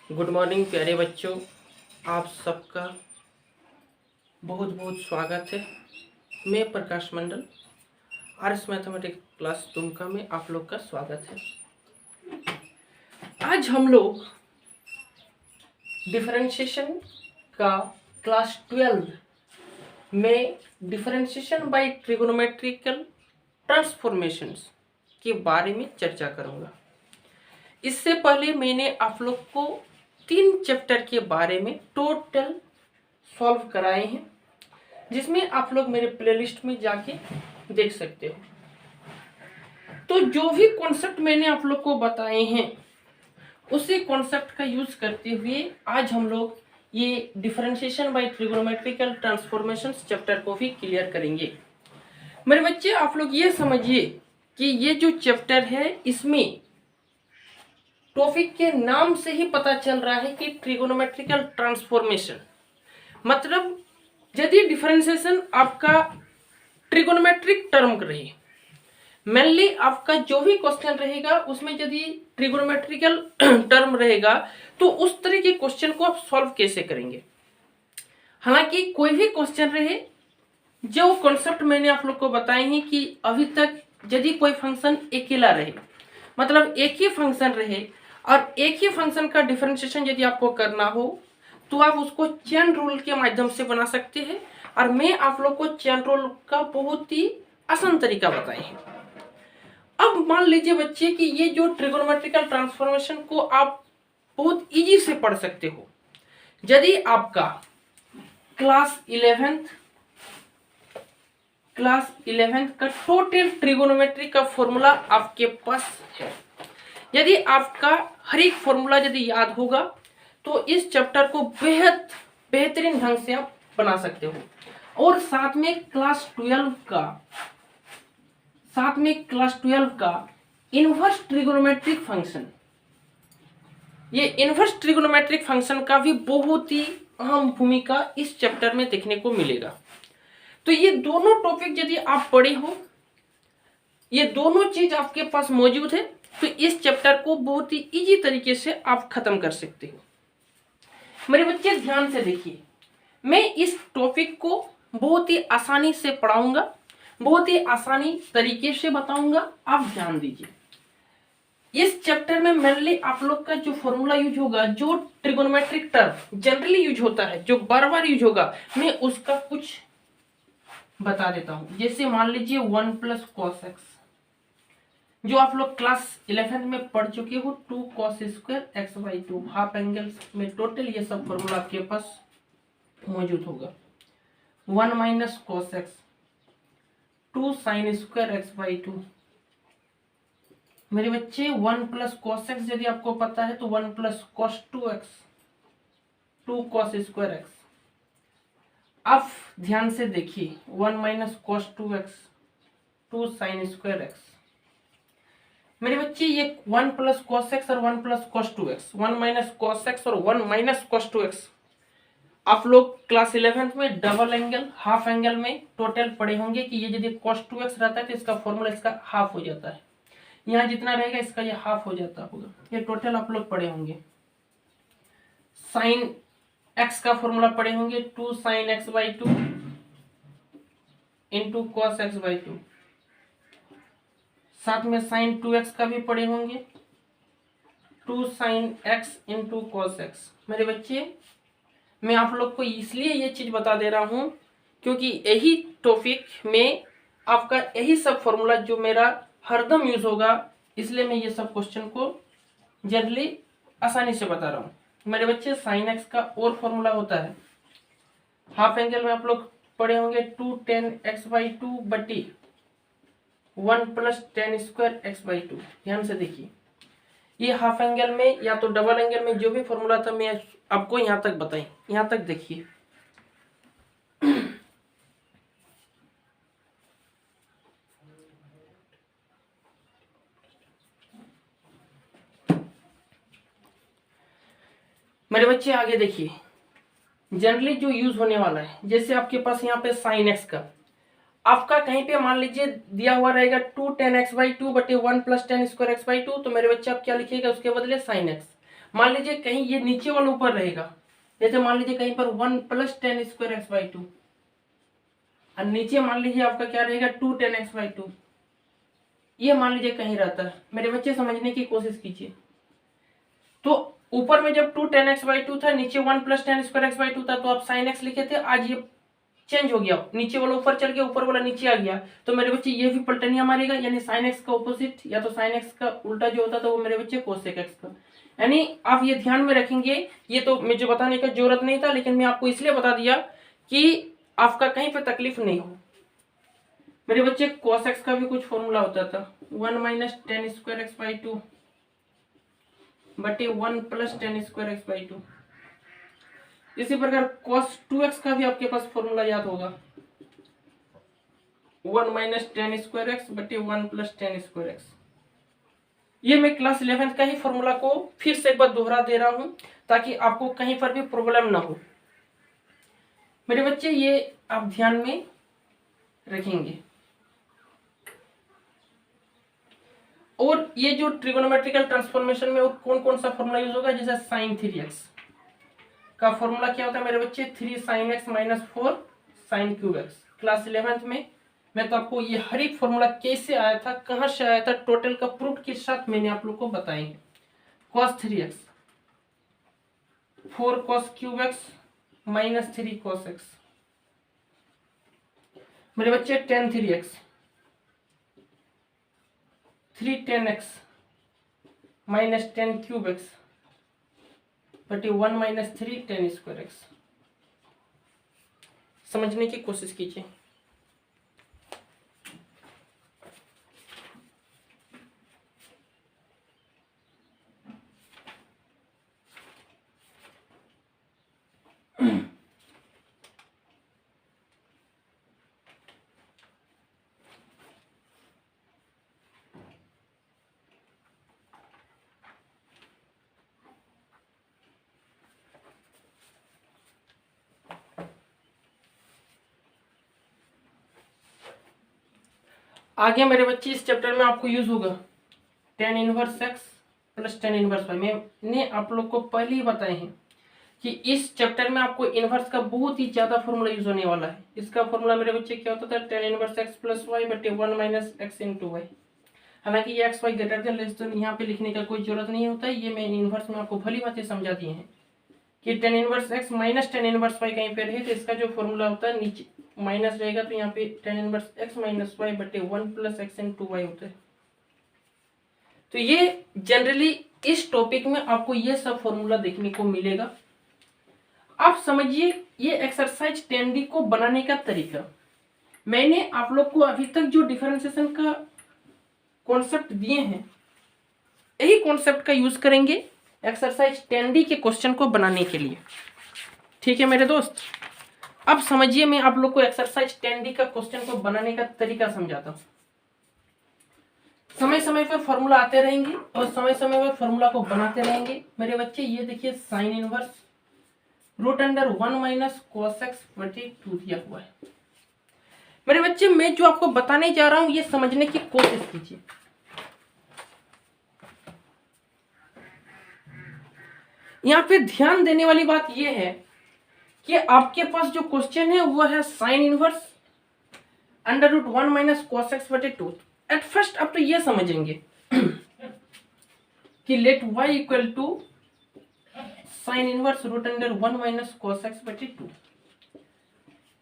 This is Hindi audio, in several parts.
गुड मॉर्निंग प्यारे बच्चों, आप सबका बहुत बहुत स्वागत है। मैं प्रकाश मंडल, आर्ट्स मैथमेटिक्स क्लास दुमका में आप लोग का स्वागत है। आज हम लोग डिफरेंशिएशन का क्लास 12 में डिफरेंशिएशन बाय ट्रिगोनोमेट्रिकल ट्रांसफॉर्मेशंस के बारे में चर्चा करूंगा। इससे पहले मैंने आप लोग को 3 चैप्टर के बारे में टोटल सॉल्व कराए हैं, जिसमें आप लोग मेरे प्लेलिस्ट में जाके देख सकते हो। तो जो भी कॉन्सेप्ट मैंने आप लोग को बताए हैं उसी कॉन्सेप्ट का यूज करते हुए आज हम लोग ये differentiation by trigonometrical transformations chapter को भी क्लियर करेंगे। मेरे बच्चे, आप लोग ये समझिए कि ये जो चैप्टर है इसमें टॉपिक के नाम से ही पता चल रहा है कि ट्रिगोनोमेट्रिकल ट्रांसफॉर्मेशन मतलब यदि डिफरेंशिएशन आपका ट्रिगोनोमेट्रिक टर्म रहे, मेनली आपका जो भी क्वेश्चन रहेगा उसमें यदि ट्रिगोनोमेट्रिकल टर्म रहेगा तो उस तरह के क्वेश्चन को आप सॉल्व कैसे करेंगे। हालांकि कोई भी क्वेश्चन रहे, जो कॉन्सेप्ट मैंने आप लोग को बताए हैं कि अभी तक यदि कोई फंक्शन अकेला रहे, मतलब एक ही फंक्शन रहे और एक ही फंक्शन का डिफरेंशिएशन यदि आपको करना हो तो आप उसको चेन रूल के माध्यम से बना सकते हैं। और मैं आप लोग को चेन रूल का बहुत ही आसान तरीका बताए हैं। अब मान लीजिए बच्चे कि ये जो ट्रिगोनोमेट्रिकल ट्रांसफॉर्मेशन को आप बहुत इजी से पढ़ सकते हो। यदि आपका क्लास 11th का टोटल ट्रिगोनोमेट्री का फॉर्मूला आपके पास है, यदि आपका हर एक फॉर्मूला यदि याद होगा तो इस चैप्टर को बेहद बेहतरीन ढंग से आप बना सकते हो। और साथ में क्लास 12 का इनवर्स ट्रिगोनोमेट्रिक फंक्शन, ये इनवर्स ट्रिगोनोमेट्रिक फंक्शन का भी बहुत ही अहम भूमिका इस चैप्टर में देखने को मिलेगा। तो ये दोनों टॉपिक यदि आप पढ़े हो, ये दोनों चीज आपके पास मौजूद है, तो इस चैप्टर को बहुत ही इजी तरीके से आप खत्म कर सकते हो। मेरे बच्चे ध्यान से देखिए, मैं इस टॉपिक को बहुत ही आसानी से पढ़ाऊंगा, बहुत ही आसानी तरीके से बताऊंगा, आप ध्यान दीजिए। इस चैप्टर में मेनली आप लोग का जो फॉर्मूला यूज होगा, जो ट्रिगोनोमेट्रिक टर्म जनरली यूज होता है, जो बार बार यूज होगा, मैं उसका कुछ बता देता हूं। जैसे मान लीजिए 1 + cos x, जो आप लोग क्लास 11 में पढ़ चुके हो, 2 cos square x/2 half angle में टोटल ये सब फॉर्मूला आपके पास मौजूद होगा। 1 - cos x, 2 sin square x/2। मेरे बच्चे 1 + cos x यदि आपको पता है तो 1 + cos 2x, 2 cos square x। अब ध्यान से देखिए, 1 - cos 2x, 2 sin square x। मेरे बच्चे ये 1 + cos x और 1 + cos 2x, 1 - cos x और 1 - cos 2x आप लोग क्लास 11th में डबल एंगल हाफ एंगल में टोटल पढ़े होंगे कि ये यदि cos 2x रहता है तो इसका फॉर्मूला इसका हाफ हो जाता है। यहाँ जितना रहेगा इसका ये हाफ हो जाता होगा, ये टोटल आप लोग पढ़े होंगे। साइन x का फॉर्मूला पढ़े होंगे, 2 sin x/2 × cos x/2। साथ में sin 2x का भी पढ़े होंगे, 2 sin x × cos x। मेरे बच्चे, मैं आप लोग को इसलिए ये चीज बता दे रहा हूं क्योंकि यही टॉपिक में आपका यही सब फॉर्मूला जो मेरा हरदम यूज होगा, इसलिए मैं ये सब क्वेश्चन को जनरली आसानी से बता रहा हूं। मेरे बच्चे, sin x का और फॉर्मूला होता है, हाफ एंगल में आप लोग पढ़े होंगे, 2 tan x/2 बटी 1 + tan स्क्वायर x/2। ध्यान से देखिए, ये हाफ एंगल में या तो डबल एंगल में जो भी फॉर्मूला था मैं आपको यहां तक बताएं, यहां तक देखिए। मेरे बच्चे आगे देखिए, जनरली जो यूज होने वाला है, जैसे आपके पास यहाँ पे sin x का आपका कहीं पे मान लीजिए दिया हुआ रहेगा 2 tan x/2 बटे 1 + tan स्क्वायर x/2, तो मेरे बच्चे आप क्या लिखिएगा उसके बदले sin x। मान लीजिए कहीं ये नीचे वाला ऊपर रहेगा, जैसे मान लीजिए कहीं पर 1 + tan स्क्वायर एक्स बाई 2, और नीचे मान लीजिए आपका क्या रहेगा 2 tan x बाई 2, ये मान लीजिए कहीं रहता है। मेरे बच्चे समझने की कोशिश कीजिए। तो ऊपर में जब 2 tan x बाई 2 था, नीचे 1 + tan स्क्वायर एक्स बाई 2 था, तो आप sin x लिखे थे। आज ये चेंज हो गया, नीचे वाला ऊपर चल गया, ऊपर वाला नीचे आ गया, तो मेरे बच्चे ये भी पलटनिया मारेगा, यानी sin x का ऑपोजिट या तो sin x का उल्टा जो होता था वो मेरे बच्चे cosec x का। यानी आप ये ध्यान में रखेंगे। ये तो मुझे बताने का जरूरत नहीं था, लेकिन मैं आपको इसलिए बता दिया कि आपका कहीं पे तकलीफ नहीं हो। मेरे बच्चे cos x का भी कुछ फॉर्मूला होता था, 1 - tan स्क्वायर एक्स बाई 2 बटे 1 + tan स्क्वायर एक्स बाई 2। इसी प्रकार cos 2x का भी आपके पास फॉर्मूला याद होगा, 1 - tan स्क्वायर एक्स बटे 1 + tan स्क्वायर एक्स। ये मैं क्लास 11th का ही फॉर्मूला को फिर से एक बार दोहरा दे रहा हूं, ताकि आपको कहीं पर भी प्रॉब्लम ना हो। मेरे बच्चे ये आप ध्यान में रखेंगे। और ये जो ट्रिगोनोमेट्रिकल ट्रांसफॉर्मेशन में और कौन कौन सा फॉर्मूला यूज होगा, जैसे sin 3x का फॉर्मूला क्या होता है मेरे बच्चे, 3 sin x - 4 sin cube x। Class 11th में मैं तो आपको ये हर एक फॉर्मूला कैसे आया था, कहां से आया था, टोटल का प्रूफ के साथ मैंने आप लोग को बताएंगे। cos 3x 4 cos cube x - 3 cos x। मेरे बच्चे tan 3x 3 tan x - tan cube x बटे 1 - 3 tan स्क्वायर x। समझने की कोशिश कीजिए। आगे मेरे बच्चे इस चैप्टर में आपको यूज होगा tan inverse x + tan inverse y। मैंने आप लोग को पहले ही बताए हैं कि इस चैप्टर में आपको इनवर्स का बहुत ही ज्यादा फॉर्मूला यूज होने वाला है। इसका फॉर्मूला मेरे बच्चे क्या होता था, tan इनवर्स x + y बटे 1 - x × y। हालांकि ये x y > लेस देन यहाँ पे लिखने का कोई जरूरत नहीं होता है, ये मैं इनवर्स में आपको भली बातें समझा दिए हैं कि tan inverse x - tan inverse y कहीं पे रहे तो इसका जो फॉर्मूला होता है नीचे माइनस रहेगा, तो यहाँ पे tan इनवर्स x - y बटे 1 + x × y होता है। तो ये जनरली इस टॉपिक में आपको ये सब फॉर्मूला देखने को मिलेगा। आप समझिए ये एक्सरसाइज 10D को बनाने का तरीका। मैंने आप लोग को अभी तक जो डिफरेंशिएशन का कॉन्सेप्ट दिए हैं, यही कॉन्सेप्ट का यूज करेंगे एक्सरसाइज 10D के क्वेश्चन को बनाने के लिए। ठीक है मेरे दोस्त, अब समझिए मैं आप लोग को एक्सरसाइज 10D का क्वेश्चन को बनाने का तरीका समझाता हूं। समय समय पर फॉर्मूला आते रहेंगे और समय समय पर फॉर्मूला को बनाते रहेंगे। मेरे बच्चे ये देखिए साइन इनवर्स √1 - cos x बटे 2 दिया हुआ है। मेरे बच्चे मैं जो आपको बताने जा रहा हूं ये समझने की कोशिश कीजिए। यहां पे ध्यान देने वाली बात यह है कि आपके पास जो क्वेश्चन है वो है साइन इनवर्स √1 - cos x बटे 2। एट फर्स्ट आप तो ये समझेंगे कि let y = sine inverse √1 - cos x बटे 2।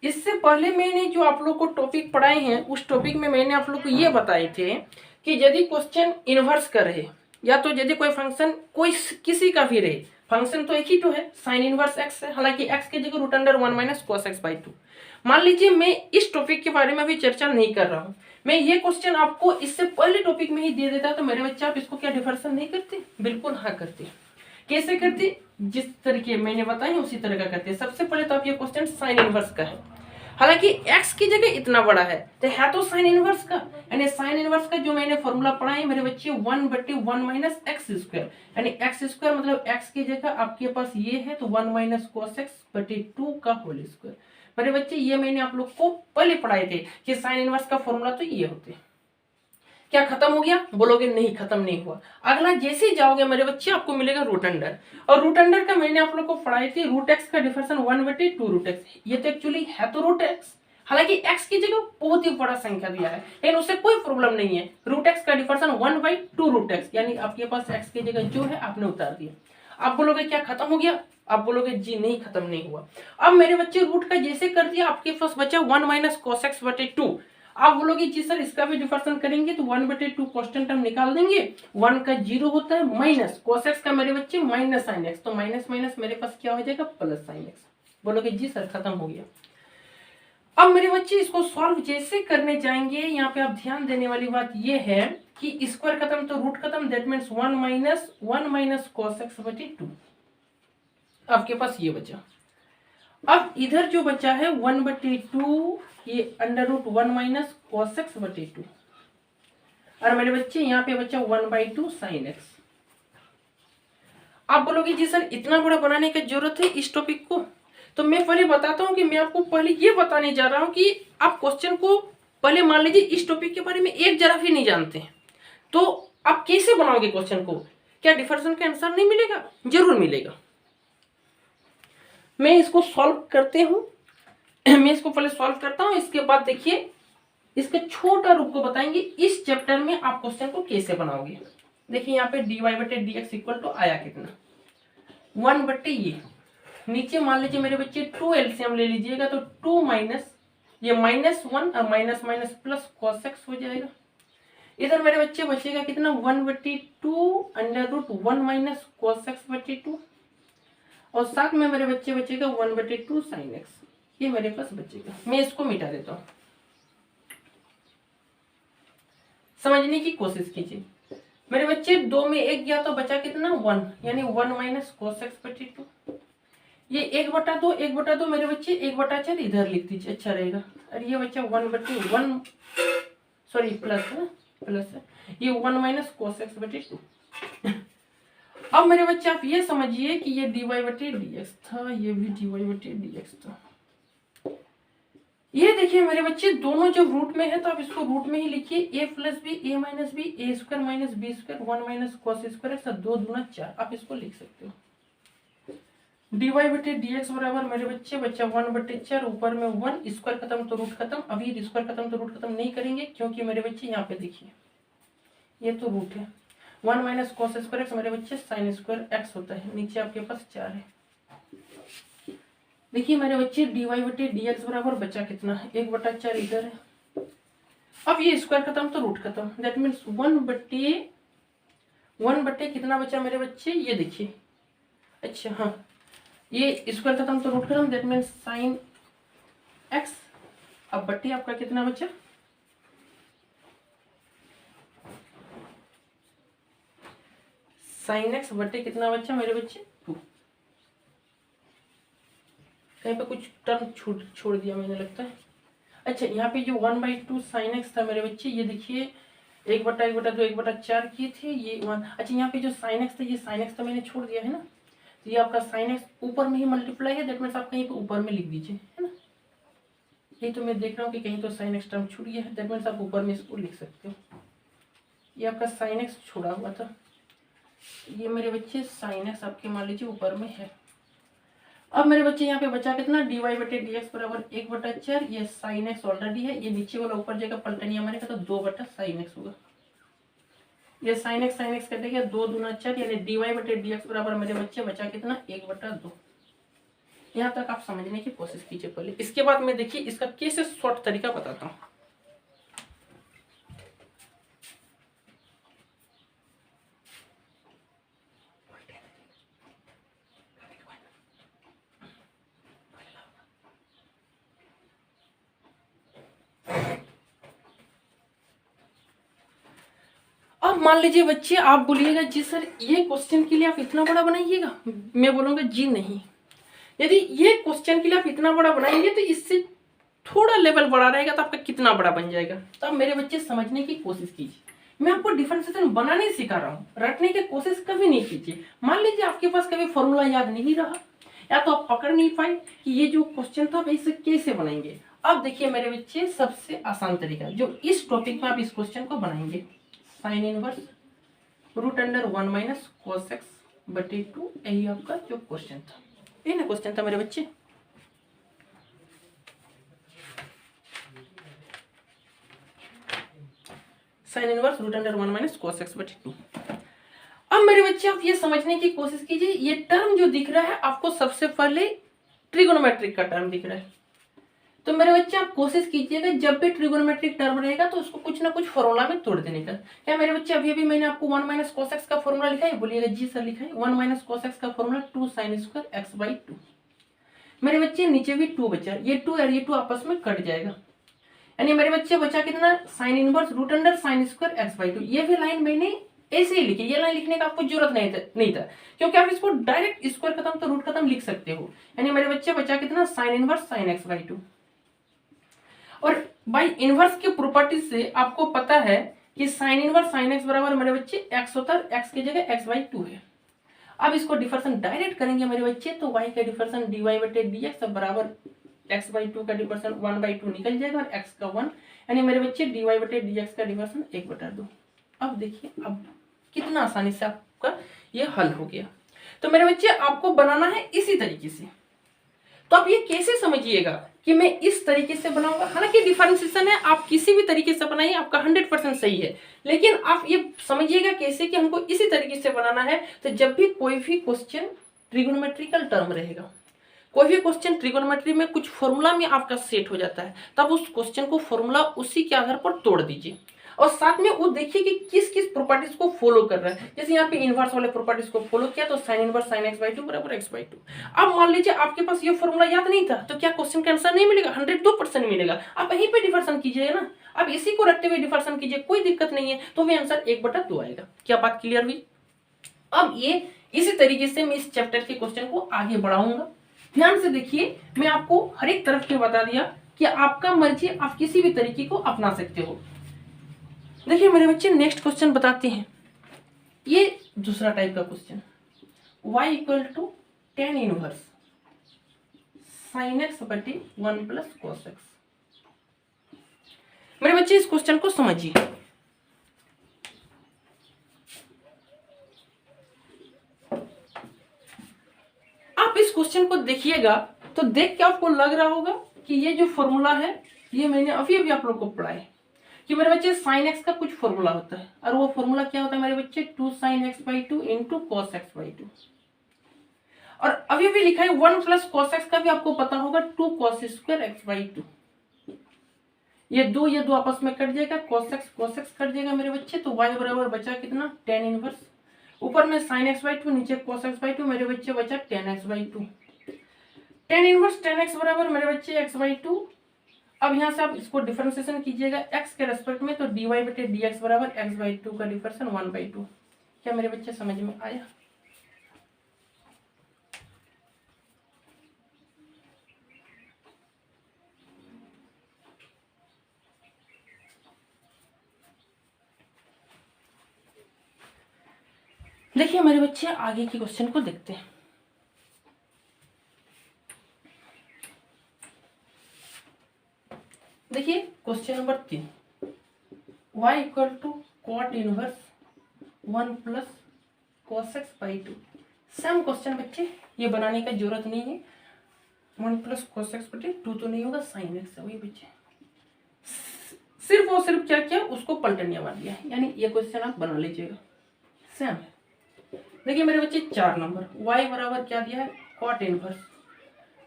इससे पहले मैंने जो आप लोग को टॉपिक पढ़ाए हैं उस टॉपिक में मैंने आप लोग को ये बताए थे कि यदि क्वेश्चन इनवर्स का रहे या तो यदि कोई फंक्शन कोई किसी का भी रहे, फंक्शन तो एक ही तो है साइन इनवर्स x है, हालांकि x की जगह √1 - cos x बाई 2। मान लीजिए मैं इस टॉपिक के बारे में अभी चर्चा नहीं कर रहा हूं, मैं ये क्वेश्चन आपको इससे पहले टॉपिक में ही दे देता, तो मेरे बच्चे आप इसको क्या डिफरेंशिएशन नहीं करते? बिल्कुल हाँ करते। कैसे करते? जिस तरीके मैंने बताया उसी तरह का करते। सबसे पहले तो आप ये क्वेश्चन साइन इनवर्स का है, हालांकि x की जगह इतना बड़ा है तो साइन इनवर्स का, यानी साइन इनवर्स का जो मैंने फॉर्मूला पढ़ा है मेरे बच्चे 1 बटे 1 - x², यानी x² मतलब x की जगह आपके पास ये है तो 1 - cos x बटे 2 का होल स्क्वायर। मेरे बच्चे ये मैंने आप लोग को पहले पढ़ाए थे कि साइन इनवर्स का फॉर्मूला तो ये होते हैं। क्या खत्म हो गया? बोलोगे नहीं खत्म नहीं हुआ। अगला जैसे ही जाओगे मेरे बच्चे आपको मिलेगा रूट अंडर, और रूट अंडर का मैंने आप लोग को पढ़ाई थी रूट एक्स का डिफरेंस 1/2 रूट एक्स। ये तो एक्चुअली है तो रूट एक्स, हालांकि एक्स की जगह बहुत ही बड़ा संख्या दिया है, लेकिन उससे कोई प्रॉब्लम नहीं है। रूट एक्स का डिफरेंस 1/2 रूट एक्स, यानी आपके पास एक्स की जगह जो है आपने उतार दिया। आप बोलोगे क्या खत्म हो गया? आप बोलोगे जी नहीं खत्म नहीं हुआ। अब मेरे बच्चे रूट का जैसे कर दिया आपके पास बचा 1 माइनस cos x/2। आप बोलोगे जी सर इसका भी डिफरेंस करेंगे तो 1/2 कांस्टेंट हम निकाल देंगे, 1 का 0 होता है, माइनस cos x का मेरे बच्चे माइनस sin x, तो माइनस माइनस मेरे पास क्या हो जाएगा प्लस sin x। बोलोगे जी सर खत्म हो गया। अब मेरे बच्चे इसको सॉल्व जैसे करने जाएंगे, यहाँ पे आप ध्यान देने वाली बात ये है कि स्क्वायर खत्म तो रूट खत्म, that means 1 minus cos x/2 आपके पास ये बचा। अब इधर जो बचा है 1/2 ये under root 1 minus cos x/2, और मेरे बच्चे यहाँ पे बचा 1/2 sin x। आप बोलोगे जी सर इतना बड़ा बनाने की जरूरत है इस टॉपिक को? तो मैं पहले बताता हूं कि मैं आपको पहले ये बताने जा रहा हूं कि आप क्वेश्चन को पहले मान लीजिए इस टॉपिक के बारे में एक जरा भी नहीं जानते हैं, तो आप कैसे बनाओगे क्वेश्चन को? क्या डिफरेंशियल का आंसर नहीं मिलेगा? जरूर मिलेगा। मैं इसको सॉल्व करते हूं मैं इसको पहले सॉल्व करता हूं, इसके बाद देखिए इसके छोटा रूप को बताएंगे इस चैप्टर में आप क्वेश्चन को कैसे बनाओगे। देखिए यहाँ पे dy/dx इक्वल टू आया कितना 1/, ये नीचे मान लीजिए मेरे बच्चे 2 एलसीएम ले लीजिएगा तो 2 माइनस ये -1 और minus minus plus cos x हो जाएगा। इधर मेरे बच्चे बचेगा कितना 1/2 under root 1 minus cos x/2, और साथ में मेरे बच्चे बचेगा 1/2 sin x। ये मेरे पास बचेगा, मैं इसको मिटा देता हूं। समझने की कोशिश कीजिए मेरे बच्चे, 2 में 1 गया तो बचा कितना 1, यानी 1 माइनस cos x/2। ये 1/2 1/2 मेरे बच्चे 1/4 इधर लिख दीजिए, अच्छा रहेगा। और ये बच्चा 1/1 सॉरी प्लस है, प्लस है, ये 1 माइनस cos x/2। अब मेरे बच्चे आप ये समझिए कि ये dy/dx था, ये भी dy/dx था। ये देखिए मेरे बच्चे दोनों जब रूट में है तो आप इसको रूट में ही लिखिए, a plus B a minus B a square minus B square 1 minus cos square x 2 दूना 4, आप इसको लिख सकते हो। dy/dx बराबर मेरे बच्चे बच्चा 1/4, ऊपर में 1, स्क्वायर खत्म तो रूट खत्म। अभी स्क्वायर खत्म तो रूट खत्म नहीं करेंगे क्योंकि मेरे बच्चे यहाँ पे देखिए ये तो रूट है, 1 माइनस cos स्क्वायर x मेरे बच्चे sin स्क्वायर x होता है, नीचे आपके पास 4 है। देखिए मेरे बच्चे dy/dx बराबर बचा कितना है 1/4 इधर है। अब ये स्क्वायर खत्म तो रूट खत्म, दैट मीन्स 1/1 कितना बचा मेरे बच्चे, ये देखिए, अच्छा हाँ ये स्क्वायर खत्म तो रूट खत्म, दैट मीन्स sin x। अब बट्टे आपका कितना बचा, sin x बट्टे कितना बचा मेरे बच्चे 2। कहीं पे कुछ टर्म छोड़ दिया मैंने लगता है। अच्छा यहाँ पे जो 1/2 sin x था मेरे बच्चे, ये देखिए 1/1/2 1/4 किए थे ये 1। अच्छा यहाँ पे जो sin x था ये sin x तो मैंने छोड़ दिया है ना, तो ये आपका sin x ऊपर में ही मल्टीप्लाई है, दैट मीन्स आप कहीं पे ऊपर में लिख दीजिए, है ना। यही तो मैं देख रहा हूँ कि कहीं तो sin x टर्म छूट गया है, दैट मीन्स आप ऊपर में इसको लिख सकते हो। ये आपका sin x छोड़ा हुआ था, ये मेरे बच्चे sin x आपके मान लीजिए ऊपर में है। अब मेरे बच्चे यहाँ पे बचा कितना dy/dx बराबर 1/4, ये sin x ऑलरेडी है, ये नीचे वाला ऊपर जाएगा पलटनिया मारे का तो 2/sin x होगा। ये sin x कटेगा 2 दूना 4, यानी dy/dx बराबर मेरे बच्चे बचा कितना 1/2। यहाँ तक आप समझने की कोशिश कीजिए पहले, इसके बाद में देखिए इसका कैसे शॉर्ट तरीका बताता हूँ। अब मान लीजिए बच्चे आप बोलिएगा जी सर ये क्वेश्चन के लिए आप इतना बड़ा बनाइएगा, मैं बोलूंगा जी नहीं। यदि ये क्वेश्चन के लिए आप इतना बड़ा बनाएंगे तो इससे थोड़ा लेवल बड़ा रहेगा तो आपका कितना बड़ा बन जाएगा। तो आप मेरे बच्चे समझने की कोशिश कीजिए, मैं आपको डिफरेंशिएशन बनाने सिखा रहा हूँ, रटने की कोशिश कभी नहीं कीजिए। मान लीजिए आपके पास कभी फॉर्मूला याद नहीं रहा या तो आप पकड़ नहीं पाए कि ये जो क्वेश्चन था इसे कैसे बनाएंगे। अब देखिए मेरे बच्चे सबसे आसान तरीका जो इस टॉपिक में आप इस क्वेश्चन को बनाएंगे, sine inverse root under 1 minus cos x बटे 2। यही आपका जो क्वेश्चन था, ये ना क्वेश्चन था मेरे बच्चे। Sine inverse root under 1 minus cos x बटे 2। अब मेरे बच्चे आप ये समझने की कोशिश कीजिए, ये टर्म जो दिख रहा है आपको सबसे पहले ट्रिगोनोमेट्रिक का टर्म दिख रहा है। तो मेरे बच्चे आप कोशिश कीजिएगा जब भी ट्रिगोनोमेट्रिक टर्म रहेगा तो उसको कुछ ना कुछ फॉर्मूला में तोड़ देने का। क्या मेरे बच्चे अभी अभी मैंने आपको 1 माइनस cos x का फॉर्मूला लिखा है? बोलिएगा जी सर लिखा है। 1 माइनस cos x का formula 2 sin square x by 2। मेरे बच्चे नीचे भी 2 बचा, ये 2 और ये 2 आपस में कट जाएगा, यानी मेरे बच्चे बचा कितना? Sine inverse root under sin square x by 2। ये भी लाइन मैंने ऐसे ही लिखी, ये लाइन लिखने का आपको जरूरत नहीं था क्योंकि आप इसको डायरेक्ट स्क्वायर खत्म तो रूट खत्म लिख सकते हो। यानी मेरे बच्चे बचा कितना? Sine inverse sin x by 2। और बाय इनवर्स की प्रॉपर्टी से आपको पता है कि साइन इनवर्स sin x बराबर मेरे बच्चे x होता है, x की जगह x बाई 2 है। अब इसको डिफरेंस डायरेक्ट करेंगे मेरे बच्चे तो y का डिफरेंस dy बटे dx बराबर x बाई 2 का डिफरेंस 1 बाई 2 निकल जाएगा और x का 1, यानी मेरे बच्चे dy बटे dx का डिफरेंस 1 बटा 2। अब देखिए अब कितना आसानी से आपका ये हल हो गया। तो मेरे बच्चे आपको बनाना है इसी तरीके से। तो आप ये कैसे समझिएगा कि मैं इस तरीके से बनाऊंगा। हालांकि डिफरेंशिएशन है, आप किसी भी तरीके से बनाइए, आपका 100% सही है, लेकिन आप ये समझिएगा कैसे कि हमको इसी तरीके से बनाना है। तो जब भी कोई भी क्वेश्चन ट्रिगोनोमेट्रिकल टर्म रहेगा, कोई भी क्वेश्चन ट्रिगोनोमेट्री में कुछ फॉर्मूला में आपका सेट हो जाता है, तब उस क्वेश्चन को फॉर्मूला उसी के आधार पर तोड़ दीजिए और साथ में वो देखिए कि किस किस प्रॉपर्टीज को फॉलो कर रहा है। जैसे यहाँ पे इनवर्स वाले प्रॉपर्टीज को फॉलो किया तो sine inverse sin x by 2 बराबर x बाई 2। अब मान लीजिए आपके पास ये फॉर्मूला याद नहीं था तो क्या क्वेश्चन का आंसर नहीं मिलेगा? 102% मिलेगा। आप यहीं पे डिफरेंस कीजिएगा ना, अब इसी को रखते हुए डिफरेंस कीजिए, कोई दिक्कत नहीं है, तो भी आंसर 1/2 आएगा। क्या बात क्लियर हुई? अब ये इसी तरीके से मैं इस चैप्टर के क्वेश्चन को आगे बढ़ाऊंगा। ध्यान से देखिए, मैं आपको हर एक तरफ के बता दिया कि आपका मर्जी, आप किसी भी तरीके को अपना सकते हो। देखिए मेरे बच्चे नेक्स्ट क्वेश्चन बताते हैं। ये दूसरा टाइप का question, y equal to tan inverse sin x बटे 1 प्लस cos x। मेरे बच्चे इस क्वेश्चन को समझिए। आप इस क्वेश्चन को देखिएगा तो देख के आपको लग रहा होगा कि ये जो फॉर्मूला है ये मैंने अभी अभी आप लोग को पढ़ा है कि मेरे बच्चे sin x का कुछ फॉर्मूला होता है, और वो फॉर्मूला क्या होता है मेरे बच्चे? 2 sin x by 2 into cos x by 2। और अभी भी लिखा है 1 प्लस cos x का भी आपको पता होगा 2 cos स्क्वायर x बाई 2। ये दो आपस में कट जाएगा, cos x कट जाएगा मेरे बच्चे, तो y बराबर बचा कितना? tan इनवर्स, ऊपर में sin x बाई 2 नीचे cos x बाई 2, मेरे बच्चे बचा tan x by 2। tan inverse tan x बराबर मेरे बच्चे x बाई 2। अब यहाँ से आप इसको डिफरेंशिएशन कीजिएगा x के रेस्पेक्ट में, तो dy बटे dx बराबर x बाई 2 का डिफरेंस 1 बाई 2। क्या मेरे बच्चे समझ में आया? देखिए मेरे बच्चे आगे के क्वेश्चन को देखते हैं। देखिए question number 3, y equal to cot inverse 1 plus cos x by 2। Same question बच्चे, ये बनाने का जरूरत नहीं है। 1 प्लस cos x बटे 2 तो नहीं होगा, sin x है वही बच्चे। सिर्फ और सिर्फ क्या किया, उसको पलटनिया मार दिया, यानी ये क्वेश्चन आप बना लीजिएगा, सेम है। देखिए मेरे बच्चे 4 नंबर, y बराबर क्या दिया है? Cot inverse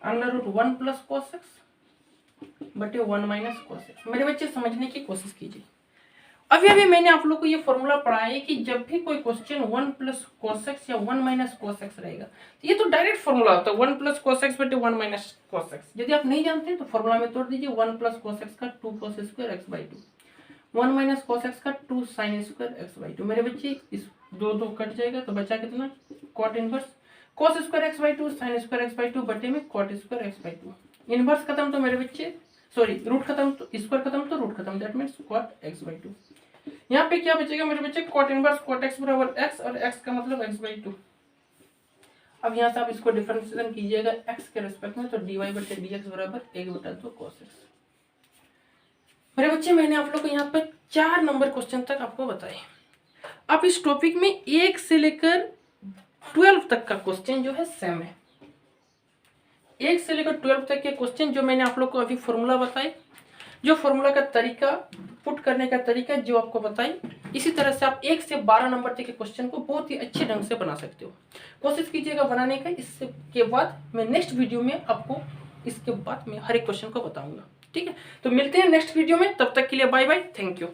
under root 1 plus cos x बटे 1 माइनस cos x। मेरे बच्चे समझने की कोशिश कीजिए। अभी अभी मैंने आप लोग को ये फॉर्मूला पढ़ाया है कि जब भी कोई क्वेश्चन 1 प्लस cos x या 1 माइनस cos x रहेगा तो ये तो डायरेक्ट फॉर्मूला होता है 1 प्लस cos x बटे 1 माइनस cos x। यदि आप नहीं जानते तो फॉर्मूला में तोड़ दीजिए, 1 प्लस cos x का 2 cos square x by 2, 1 minus cos x का 2 sin स्क्वायर x बाई 2। मेरे बच्चे इस दो कट जाएगा तो बचा कितना? Cot inverse cos square x by 2 sin square x by 2 बटे में cot square x by 2। Inverse खत्म तो मेरे बच्चे, सॉरी रूट खत्म तो स्क्वायर खत्म तो रूट खत्म, that means cot x by 2। यहाँ पे क्या बचेगा मेरे बच्चे? cot इनवर्स cot x बराबर x, और x का मतलब x बाई 2। अब यहाँ से आप इसको डिफरेंशिएशन कीजिएगा x के रेस्पेक्ट में, तो dy बटे dx बराबर 1/2 cos x। मेरे बच्चे मैंने आप लोग को यहाँ पे 4 नंबर क्वेश्चन तक आपको बताए। अब इस टॉपिक में 1 से लेकर 12 तक का क्वेश्चन जो है सेम है। 1 से लेकर 12 तक के क्वेश्चन जो मैंने आप लोग को अभी फॉर्मूला बताई, जो फॉर्मूला का तरीका, पुट करने का तरीका जो आपको बताई, इसी तरह से आप 1 से 12 नंबर तक के क्वेश्चन को बहुत ही अच्छे ढंग से बना सकते हो। कोशिश कीजिएगा बनाने का। इससे के बाद मैं नेक्स्ट वीडियो में आपको इसके बाद मैं हर एक क्वेश्चन को बताऊंगा। ठीक है, तो मिलते हैं नेक्स्ट वीडियो में। तब तक के लिए बाय बाय, थैंक यू।